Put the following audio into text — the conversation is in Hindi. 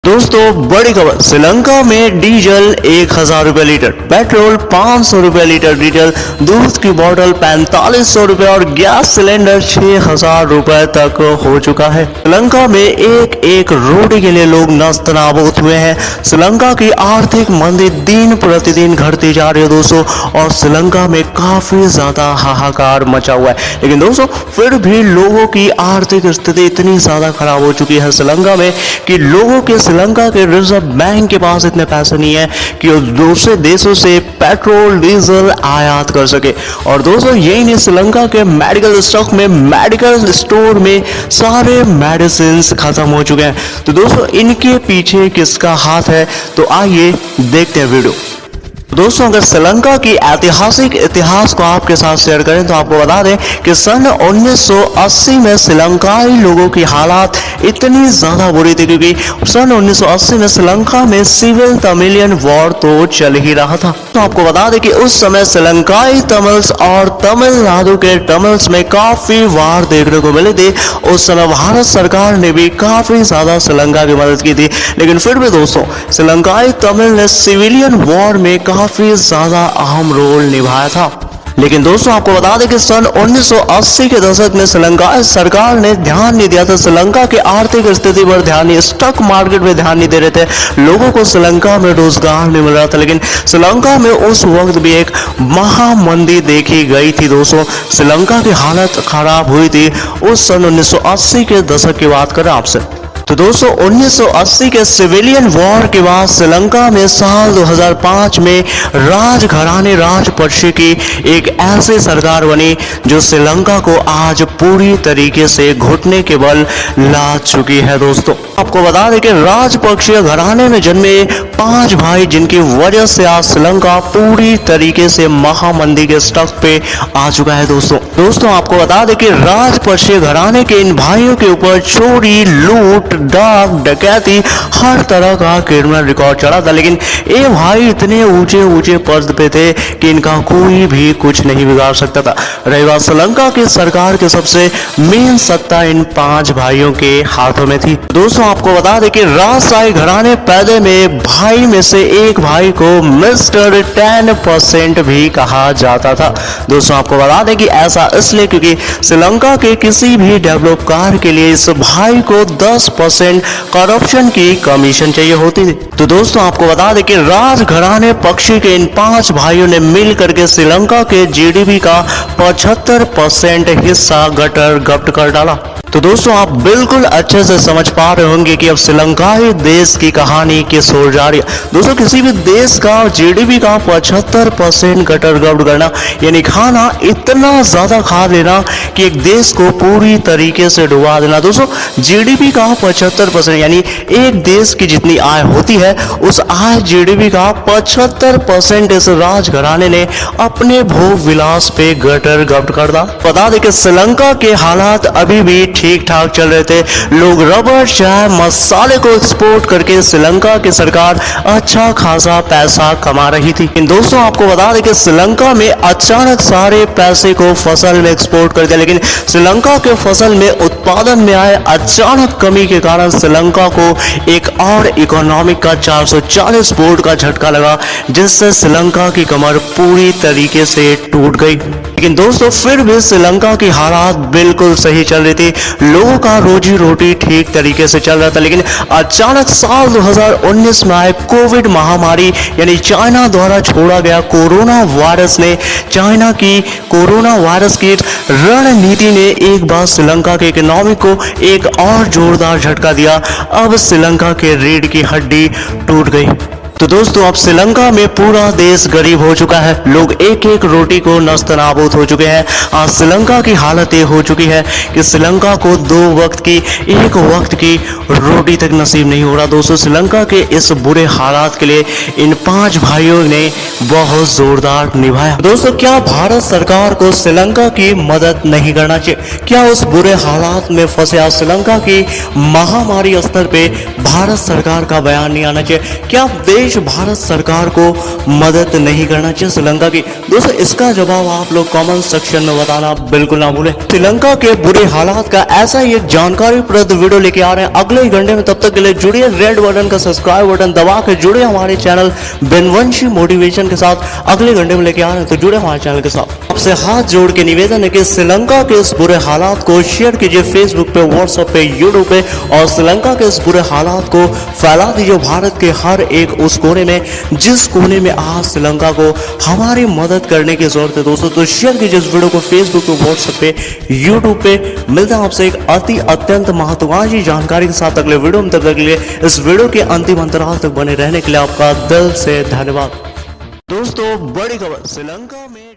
दोस्तों बड़ी खबर, श्रीलंका में डीजल 1000 रुपये लीटर, पेट्रोल 500 रुपये लीटर डीजल, दूध की बोतल 4500 रुपये और गैस सिलेंडर 6000 रुपये तक हो चुका है। श्रीलंका में एक एक रोटी के लिए लोग नस्त नाबूद हुए हैं। श्रीलंका की आर्थिक मंदी दिन प्रतिदिन घटती जा रही है दोस्तों, और श्रीलंका में काफी ज्यादा हाहाकार मचा हुआ है। लेकिन दोस्तों फिर भी लोगों की आर्थिक स्थिति इतनी ज्यादा खराब हो चुकी है श्रीलंका में कि लोगों के श्रीलंका के रिजर्व बैंक के पास इतने पैसे नहीं है कि वो दूसरे देशों से पेट्रोल डीजल आयात कर सके। और दोस्तों यही नहीं, श्रीलंका के मेडिकल स्टॉक में, मेडिकल स्टोर में सारे मेडिसिन खत्म हो चुके हैं। तो दोस्तों इनके पीछे किसका हाथ है, तो आइए देखते हैं वीडियो। दोस्तों अगर श्रीलंका की ऐतिहासिक इतिहास को आपके साथ शेयर करें तो आपको बता दें कि सन 1980 में श्रीलंकाई लोगों की हालात इतनी ज्यादा बुरी थी क्योंकि सन 1980 में श्रीलंका में सिविल तमिलियन वॉर तो चल ही रहा था। तो आपको बता दें कि उस समय श्रीलंकाई तमिल्स और तमिलनाडु के तमिल्स में काफी वार देखने को मिली थी। उस समय भारत सरकार ने भी काफी ज्यादा श्रीलंका की मदद की थी, लेकिन फिर भी दोस्तों श्रीलंकाई तमिल ने सिविलियन वॉर में काफी ज्यादा अहम रोल निभाया था। लेकिन दोस्तों आपको बता दें कि सन 1980 के दशक में श्रीलंका सरकार ने ध्यान नहीं दिया था, श्रीलंका की आर्थिक स्थिति पर ध्यान नहीं, स्टॉक मार्केट में ध्यान नहीं दे रहे थे, लोगों को श्रीलंका में रोजगार नहीं मिल रहा था। लेकिन श्रीलंका में उस वक्त भी एक महामंदी देखी गई थी दोस्तों, श्रीलंका की हालत खराब हुई थी। उस सन 1980 के दशक की बात करें आपसे, तो दोस्तों 1980 के सिविलियन वॉर के बाद श्रीलंका में साल 2005 में राजघराने राजपक्षे की एक ऐसी सरकार बनी जो श्रीलंका को आज पूरी तरीके से घुटने के बल ला चुकी है। दोस्तों आपको बता दें कि राजपक्षीय घराने में जन्मे 5 भाई जिनकी वजह से आज श्रीलंका पूरी तरीके से महामंदी के स्टक पे आ चुका है। दोस्तों आपको बता दें कि राजपक्षीय घराने के इन भाइयों के ऊपर चोरी, लूट, डाक, डकैती, हर तरह का क्रिमिनल रिकॉर्ड चढ़ा था। लेकिन ये भाई इतने ऊंचे ऊंचे पद पे थे कि इनका कोई भी कुछ नहीं बिगाड़ सकता था। रही बात श्रीलंका की सरकार के सबसे मेन सत्ता इन 5 भाइयों के हाथों में थी। दोस्तों आपको बता दें कि राजशाही घराने पैदे में भाई में से एक भाई को मिस्टर 10% भी कहा जाता था। दोस्तों आपको बता दें कि ऐसा इसलिए क्योंकि श्रीलंका के किसी भी डेवलप कार्य के लिए इस भाई को 10% करप्शन की कमीशन चाहिए होती थी। तो दोस्तों आपको बता दें कि राजघराने पक्षी के इन 5 भाइयों ने मिल करके श्रीलंका के जीडीपी का 75% हिस्सा गटर गप्ट कर डाला। तो दोस्तों आप बिल्कुल अच्छे से समझ पा रहे होंगे कि अब श्रीलंकाई देश की कहानी किस ओर जा रही है। दोस्तों किसी भी देश का जीडीपी का 75% गटर गप्ट करना यानी खाना इतना ज्यादा खा लेना कि एक देश को पूरी तरीके से डुबा देना। दोस्तों जीडीपी का 75% यानी एक देश की जितनी आय होती है उस आय जीडीपी का 75% इस राजघराने ने अपने भोग विलास पे गटर गप्ट कर दा। बता दें कि श्रीलंका के हालात अभी भी ठीक ठाक चल रहे थे। लोग रबर, चाय, मसाले को एक्सपोर्ट करके श्रीलंका की सरकार अच्छा खासा पैसा कमा रही थी। इन दोस्तों आपको बता दें कि श्रीलंका में अचानक सारे पैसे को फसल में एक्सपोर्ट कर दिया, लेकिन श्रीलंका के फसल में उत्पादन में आए अचानक कमी के कारण श्रीलंका को एक और इकोनॉमिक का 440 बोर्ड का झटका लगा, जिससे श्रीलंका की कमर पूरी तरीके से टूट गई। लेकिन दोस्तों फिर भी श्रीलंका की हालात बिल्कुल सही चल रही थी, लोगों का रोजी रोटी ठीक तरीके से चल रहा था। लेकिन अचानक साल 2019 में आए कोविड महामारी यानी चाइना द्वारा छोड़ा गया कोरोना वायरस ने, चाइना की कोरोना वायरस की रणनीति ने एक बार श्रीलंका के इकोनॉमी को एक और जोरदार झटका दिया। अब श्रीलंका के रीढ़ की हड्डी टूट गई। तो दोस्तों अब श्रीलंका में पूरा देश गरीब हो चुका है, लोग एक एक रोटी को नस्त नाबूद हो चुके हैं। आज श्रीलंका की हालत ये हो चुकी है कि श्रीलंका को 2 वक्त की, 1 वक्त की रोटी तक नसीब नहीं हो रहा। दोस्तों श्रीलंका के इस बुरे हालात के लिए इन 5 भाइयों ने बहुत जोरदार निभाया। दोस्तों क्या भारत सरकार को श्रीलंका की मदद नहीं करना चाहिए? क्या उस बुरे हालात में फंसे आज श्रीलंका की महामारी स्तर पे भारत सरकार का बयान नहीं आना चाहिए? क्या देश देश भारत सरकार को मदद नहीं करना चाहिए श्रीलंका की? दोस्तों इसका जवाब आप लोग कमेंट सेक्शन में बताना बिल्कुल ना भूलें। श्रीलंका के बुरे हालात का ऐसा ही एक जानकारीप्रद वीडियो लेके आ रहे हैं अगले ही घंटे में। तब तक के लिए जुड़िए, रेड बटन का सब्सक्राइब बटन दबा के जुड़े हमारे चैनल बिनवंशी मोटिवेशन के साथ। अगले घंटे में लेके आ रहे हैं तो जुड़े हमारे चैनल के साथ। आपसे हाथ जोड़ के निवेदन है कि श्रीलंका के इस बुरे हालात को शेयर कीजिए फेसबुक पे, व्हाट्सएप पे, यूट्यूब पे, और श्रीलंका के इस बुरे हालात को फैला दीजिए भारत के हर एक उस कोने में जिस कोने में आज श्रीलंका को हमारी मदद करने की जरूरत है। दोस्तों तो शेयर कीजिए इस वीडियो को फेसबुक पे, व्हाट्सएप पे, यूट्यूब पे। मिलता है आपसे एक अत्यंत महत्वकांक्षी जानकारी के साथ अगले वीडियो में। तब तक के लिए इस वीडियो के अंतिम अंतराल तक बने रहने के लिए आपका दिल से धन्यवाद। दोस्तों बड़ी खबर, श्रीलंका में